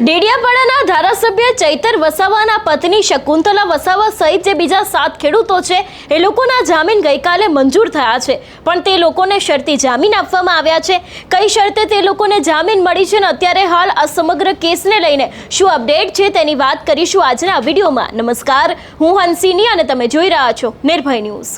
ડેડિયાપાડાના ધારાસભ્ય ચૈતર વસાવાના પત્ની શકુંતલા વસાવા સહિત જે બીજા 7 ખેડૂતો છે એ લોકોના જામીન ગઈકાલે મંજૂર થયા છે, પણ તે લોકોને શરતી જામીન આપવામાં આવ્યા છે। કઈ શરતે તે લોકોને જામીન મળી છે ને અત્યારે હાલ આ સમગ્ર કેસને લઈને શું અપડેટ છે તેની વાત કરીશું આજના વિડીયોમાં। નમસ્કાર, હું હંસિની અને તમે જોઈ રહ્યા છો નિર્ભય ન્યૂઝ।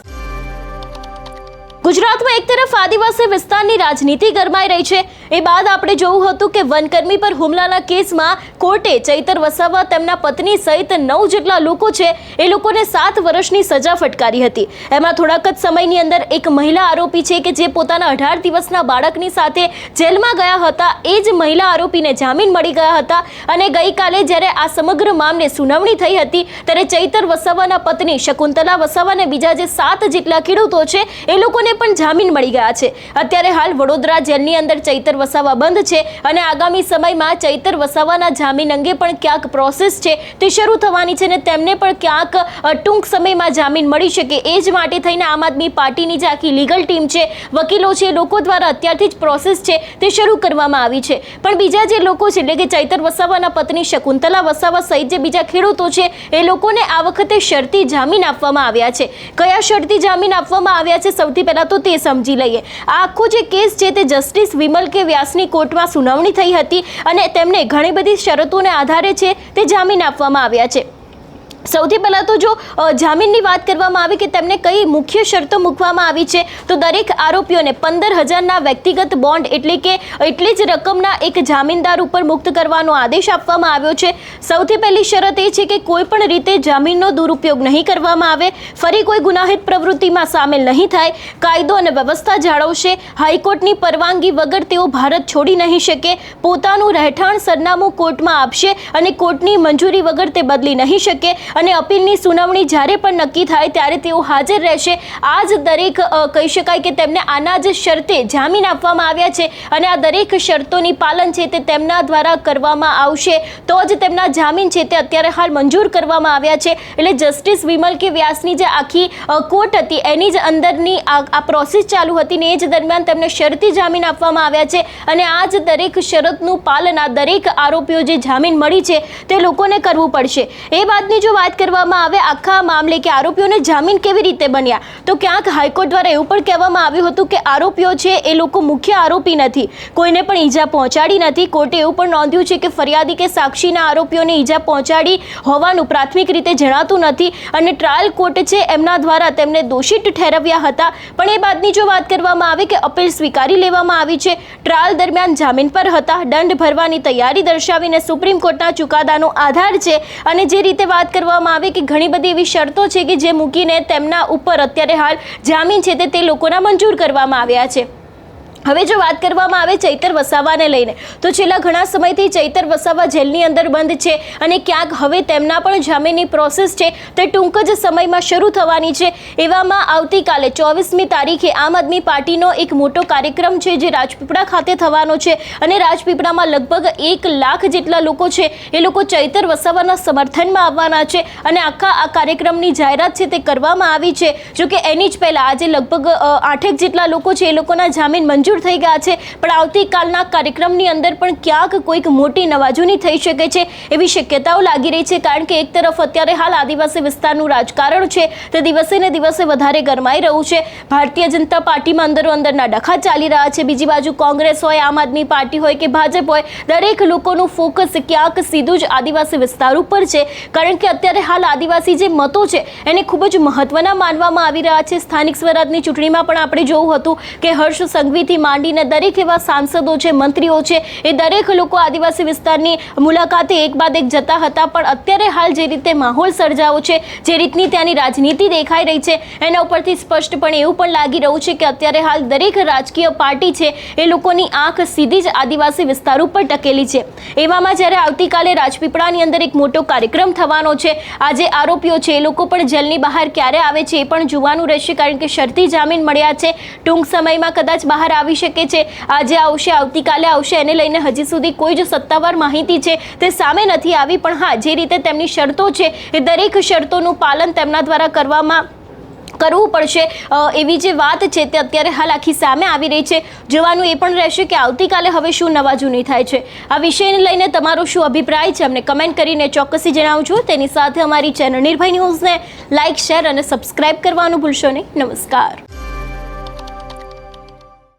ગુજરાતમાં એક તરફ આદિવાસી વિસ્તારની રાજનીતિ ગરમાઈ રહી છે, એ બાદ આપણે જોયું હતું કે વનકર્મી પર હુમલાના કેસમાં કોર્ટે ચૈતર વસાવા તેમના પત્ની સહિત 9 જેટલા લોકો છે એ લોકોને 7 વર્ષની સજા ફટકારી હતી। એમાં થોડાક જ સમયની અંદર એક મહિલા આરોપી છે કે જે પોતાના 18 દિવસના બાળકની સાથે જેલમાં ગયા હતા, એ જ મહિલા આરોપીને જામીન મળી ગયા હતા અને ગઈકાલે જ્યારે આ સમગ્ર મામલે સુનાવણી થઈ હતી ત્યારે ચૈતર વસાવાના પત્ની શકુંતલા વસાવા અને બીજા જે 7 જેટલા ખેડૂતો છે એ લોકોને પણ જામીન મળી ગયા છે। અત્યારે હાલ વડોદરા જેલની અંદર ચૈતર વસાવા બંધ છે અને આગામી સમયમાં ચૈતર વસાવાના જામીન અંગે પણ ક્યાંક પ્રોસેસ છે તે શરૂ થવાની છે અને તેમને પણ ક્યાંક ટૂંક સમયમાં જામીન મળી શકે, એ જ માટે થઈને આમ આદમી પાર્ટીની જે આખી લીગલ ટીમ છે, વકીલો છે, લોકો દ્વારા અત્યારથી જ પ્રોસેસ છે તે શરૂ કરવામાં આવી છે। પણ બીજા જે લોકો છે એટલે કે ચૈતર વસાવાના પત્ની શકુંતલા વસાવા સહિત જે બીજા ખેડૂતો છે એ લોકોને આ વખતે શરતી જામીન આપવામાં આવ્યા છે। કયા શરતી જામીન આપવામાં આવ્યા છે સૌથી પહેલા તો તે સમજી લઈએ। આ આખો જે કેસ છે તે જસ્ટિસ વિમલ કે વ્યાસની કોર્ટમાં સુનાવણી થઈ હતી અને તેમને ઘણી બધી શરતોને આધારે છે તે જામીન આપવામાં આવ્યા છે। સૌથી પહેલાં તો જો જામીનની વાત કરવામાં આવે કે તેમને કઈ મુખ્ય શરતો મૂકવામાં આવી છે તો દરેક આરોપીઓને 15,000ના વ્યક્તિગત બોન્ડ એટલે કે એટલી જ રકમના એક જામીનદાર ઉપર મુક્ત કરવાનો આદેશ આપવામાં આવ્યો છે। સૌથી પહેલી શરત એ છે કે કોઈ પણ રીતે જામીનનો દુરુપયોગ નહીં કરવામાં આવે, ફરી કોઈ ગુનાહિત પ્રવૃત્તિમાં સામેલ નહીં થાય, કાયદો અને વ્યવસ્થા જાળવશે, હાઈકોર્ટની પરવાનગી વગર તેઓ ભારત છોડી નહીં શકે, પોતાનું રહેઠાણ સરનામું કોર્ટમાં આપશે અને કોર્ટની મંજૂરી વગર તે બદલી નહીં શકે અને અપીલની સુનાવણી જ્યારે પણ નક્કી થાય ત્યારે તેઓ હાજર રહેશે। આ જ દરેક કહી શકાય કે તેમને આના જ શરતે જામીન આપવામાં આવ્યા છે અને આ દરેક શરતોની પાલન છે તે તેમના દ્વારા કરવામાં આવશે તો જ તેમના જામીન છે તે અત્યારે હાલ મંજૂર કરવામાં આવ્યા છે। એટલે જસ્ટિસ વિમલ કે વ્યાસની જે આખી કોર્ટ હતી એની જ અંદરની આ પ્રોસેસ ચાલુ હતી ને એ જ દરમિયાન તેમને શરતી જામીન આપવામાં આવ્યા છે અને આ જ દરેક શરતનું પાલન આ દરેક આરોપીઓ જે જામીન મળી છે તે લોકોને કરવું પડશે। એ વાતની જો વાત કરવામાં આવે આખા મામલે કે આરોપીઓને જામીન કેવી રીતે બન્યા તો ક્યાંક હાઈકોર્ટ દ્વારા એવું પણ કહેવામાં આવ્યું હતું કે આરોપીઓ છે એ લોકો મુખ્ય આરોપી નથી, કોઈને પણ ઈજા પહોંચાડી નથી। કોર્ટે એવું પણ નોંધ્યું છે કે ફરિયાદી કે સાક્ષીના આરોપીઓને ઈજા પહોંચાડી હોવાનું પ્રાથમિક રીતે જણાતું નથી અને ટ્રાયલ કોર્ટ છે એમના દ્વારા તેમને દોષિત ઠેરવ્યા હતા। પણ એ બાદની જો વાત કરવામાં આવે કે અપીલ સ્વીકારી લેવામાં આવી છે, ટ્રાયલ દરમિયાન જામીન પર હતા, દંડ ભરવાની તૈયારી દર્શાવીને સુપ્રીમ કોર્ટના ચુકાદાનો આધાર છે અને જે રીતે વાત કરવામાં આવે કે ઘણી બધી એવી શરતો છે કે જે મૂકીને તેમના ઉપર અત્યારે હાલ જામીન છે તે લોકોના મંજૂર કરવામાં આવ્યા છે। હવે જો વાત કરવામાં આવે ચૈતર વસાવાને લઈને તો છેલ્લા ઘણા સમયથી ચૈતર વસાવા જેલની અંદર બંધ છે અને ક્યાંક હવે તેમના પણ જામીનની પ્રોસેસ છે તે ટૂંક જ સમયમાં શરૂ થવાની છે। એવામાં આવતીકાલે 24મી તારીખે આમ આદમી પાર્ટીનો એક મોટો કાર્યક્રમ છે જે રાજપીપળા ખાતે થવાનો છે અને રાજપીપળામાં લગભગ 1 લાખ જેટલા લોકો છે એ લોકો ચૈતર વસાવાના સમર્થનમાં આવવાના છે અને આખા આ કાર્યક્રમની જાહેરાત છે તે કરવામાં આવી છે। જોકે એની જ પહેલાં આજે લગભગ 8 જેટલા લોકો છે એ લોકોના જામીન મંજૂર થઈ ગયા છે, પણ આવતીકાલના કાર્યક્રમની અંદર પણ ક્યાંક કોઈક મોટી નવાજૂની થઈ શકે છે એવી શક્યતાઓ લાગી રહી છે, કારણ કે એક તરફ અત્યારે હાલ આદિવાસી વિસ્તારનું રાજકારણ છે તે દિવસે ને દિવસે વધારે ગરમાઈ રહ્યું છે। ભારતીય જનતા પાર્ટીમાં અંદરના ડખા ચાલી રહ્યા છે, બીજી બાજુ કોંગ્રેસ હોય, આમ આદમી પાર્ટી હોય કે ભાજપ હોય, દરેક લોકોનું ફોકસ ક્યાંક સીધું જ આદિવાસી વિસ્તાર ઉપર છે, કારણ કે અત્યારે હાલ આદિવાસી જે મતો છે એને ખૂબ જ મહત્વના માનવામાં આવી રહ્યા છે। સ્થાનિક સ્વરાજની ચૂંટણીમાં પણ આપણે જોયું હતું કે હર્ષ સંઘવીથી માંડીને દરેક એવા સાંસદો છે, મંત્રીઓ છે, એ દરેક લોકો આદિવાસી વિસ્તારની મુલાકાતે એક બાદ એક જતા હતા, પણ અત્યારે હાલ જે રીતે માહોલ સર્જાયો છે, જે રીતની ત્યાંની રાજનીતિ દેખાઈ રહી છે એના ઉપરથી સ્પષ્ટપણે એવું પણ લાગી રહ્યું છે કે અત્યારે હાલ દરેક રાજકીય પાર્ટી છે એ લોકોની આંખ સીધી જ આદિવાસી વિસ્તાર ઉપર ટકેલી છે। એવામાં જ્યારે આવતીકાલે રાજપીપળાની અંદર એક મોટો કાર્યક્રમ થવાનો છે, આજે આરોપીઓ છે એ લોકો પણ જેલની બહાર ક્યારે આવે છે એ પણ જોવાનું રહેશે, કારણ કે શરતી જામીન મળ્યા છે, ટૂંક સમયમાં કદાચ બહાર આવી શકે છે, આજે આવશે, આવતીકાલે આવશે, એને લઈને હજી સુધી કોઈ જ સત્તાવાર માહિતી છે તે સામે નથી આવી। પણ હા, જે રીતે તેમની શરતો છે એ દરેક શરતોનું પાલન તેમના દ્વારા કરવામાં કરવું પડશે એવી જે વાત છે તે અત્યારે હાલ આખી સામે આવી રહી છે. જોવાનું એ પણ રહેશે કે આવતીકાલે હવે શું નવા જૂની થાય છે. આ વિષયને લઈને તમારો શું અભિપ્રાય છે અમને કમેન્ટ કરીને ચોક્કસથી જણાવજો. તેની સાથે અમારી ચેનલ નિર્ભય ન્યૂઝને લાઇક, શેર અને સબસ્ક્રાઇબ કરવાનું ભૂલશો નહીં. નમસ્કાર.